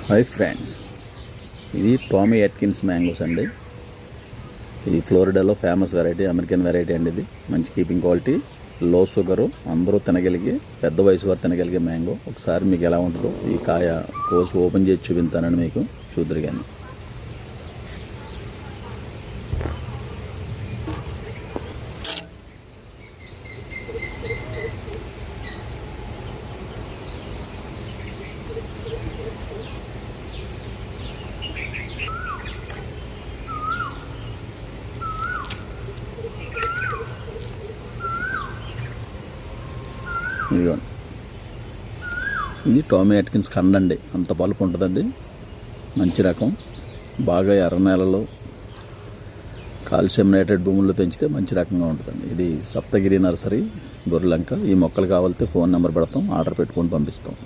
Hi friends, ఇది Tommy Atkins mangoes అండి. ఇది ఫ్లోరిడాలో ఫేమస్ వెరైటీ, అమెరికన్ వెరైటీ అండి. ఇది మంచి కీపింగ్ క్వాలిటీ, లో షుగరు, అందరూ తినగలిగే, పెద్ద వయసు వారు తినగలిగే మ్యాంగో. ఒకసారి మీకు ఎలా ఉంటుందో ఈ కాయ కోసి ఓపెన్ చేసి చూపిస్తానండి, మీకు చూద్దరు కానీ. ఇదిగోండి, ఇది టామీ అట్కిన్స్ కండండి. అంత పలుపు ఉంటుందండి, మంచి రకం. బాగా ఎర్ర నేలలో కాల్షియం నైట్రేట్ భూముల్లో పెంచితే మంచి రకంగా ఉంటుందండి. ఇది సప్తగిరి నర్సరీ, గొర్రెలంక. ఈ మొక్కలు కావాలితే ఫోన్ నెంబర్ పెడతాం, ఆర్డర్ పెట్టుకొని పంపిస్తాం.